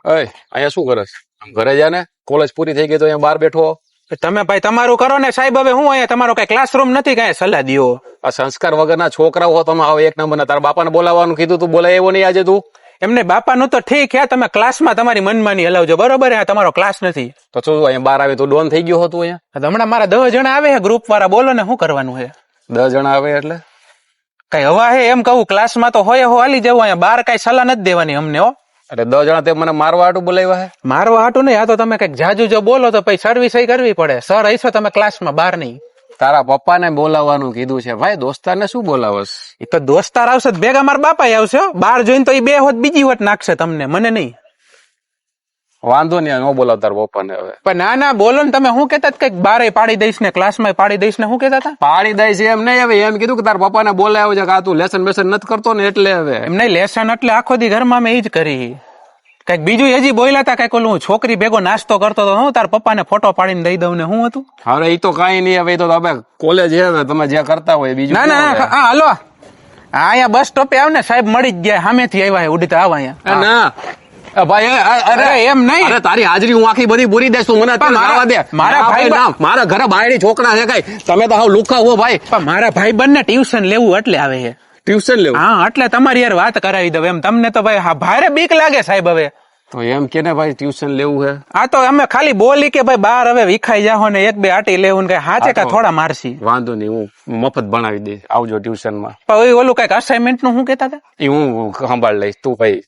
અહીંયા શું કરે છે? ઘરે જા ને, કોલેજ પૂરી થઈ ગઈ તો અહીંયા બહાર બેઠો. તમે ભાઈ તમારું કરો ને સાહેબ. હવે હું અહીંયા તમારો કઈ ક્લાસરૂમ નથી, કઈ સલાહ દિયો. આ સંસ્કાર વગરના છોકરાઓ હો તમે. આવો એક નંબર. તારા બાપાને બોલાવવાનું કીધું તું, બોલાય એવો નહીં આજે તું. એમને બાપાનું તો ઠીક હે, તમે ક્લાસમાં તમારી મનમાની હલાવજો, બરોબર? આ તમારો ક્લાસ નથી. તો શું અહીંયા બહાર આવે તો ડોન થઈ ગયો હતો અહીંયા? હમણાં મારા 10 જણા આવે છે ગ્રુપ વાળા, બોલો ને શું કરવાનું છે? 10 જણા આવે એટલે કઈ હવા હે એમ કહું? ક્લાસમાં તો હોય હાલી જવું, અહીંયા બહાર કઈ સલાહ નથી દેવાની અમને હો. અરે 10 જણા તે મને મારવા હાટું બોલાવ્યા હે? મારવા હાટું નહીં, આ તો તમે કઈક જાજુ જો બોલો તો પછી સર્વિસ કરવી પડે. સર હશો તમે ક્લાસમાં, બહાર નહીં. તારા પપ્પાને બોલાવવાનું કીધું છે ભાઈ, દોસ્તારને શું બોલાવસ? એ તો દોસ્તાર આવશે ભેગા, મારા બાપા આવશે. બહાર જોઈને તો એ 2 હોત બીજી હોત નાખશે તમને, મને નહીં. વાંધો નહીં, ન બોલાવ તારા પપ્પાને હવે. પણ ના ના બોલો ને તમે. શું કેતા કઈક બારે પાડી દઈશ ને ક્લાસમાં પાડી દઈશ ને, શું કેતા હતા? પાડી દઈ છે એમ નહીં, હવે એમ કીધું કે તારા પપ્પાને બોલાવ્યો છે કે આ તું લેસન બેસન નથી કરતો ને એટલે. હવે એમ નહીં, લેસન એટલે આખો દી ઘરમાં મેં એ જ કરી. કઈક બીજું હજી બોલ્યા હતા, કઈક ઓલું છોકરી ભેગો નાસ્તો કરતો હતો, હું તાર પપ્પાને ફોટો પાડીને દઈ દઉં ને શું હતું? હવે એ તો કઈ નહીં, હવે તો તમે કોલેજ છે, હવે તમે જે કરતા હોય બીજું. ના ના હા હાલો, અહીંયા બસ સ્ટોપે આવ ને, સાહેબ મળી જ ગયા, સામેથી આવ્યા ઉડતા આવ અહીંયા. ના ભાઈ, અરે એમ નહીં, અરે તારી હાજરી હું આખી બધી પૂરી દઈશ, તું મને જવા દે. મારા ભાઈ મારા ઘરે બાયડી છોકરા છે કઈ, તમે તો હાવ લુખા હો ભાઈ. મારા ભાઈ બંને ટ્યુશન લેવું એટલે આવે છે. ટ્યુશન લેવું? હા, એટલે તમારી યાર વાત કરાવી દઉં એમ. તમને તો ભાઈ ભારે બીક લાગે સાહેબ. હવે તો એમ કે ને ભાઈ ટ્યુશન લેવું છે. આ તો અમે ખાલી બોલી કે ભાઈ બહાર હવે વિખાઈ જાહો ને 1-2 આટી લેવું ને, કઈ હાચે કા થોડા મારસી. વાંધો નહીં, હું મફત ભણાવી દઈશ, આવજો ટ્યુશન માં. ઓલું કઈક અસાઇનમેન્ટ નું શું કેતા હતા? એ હું સંભાળ લઈશ, તું ભાઈ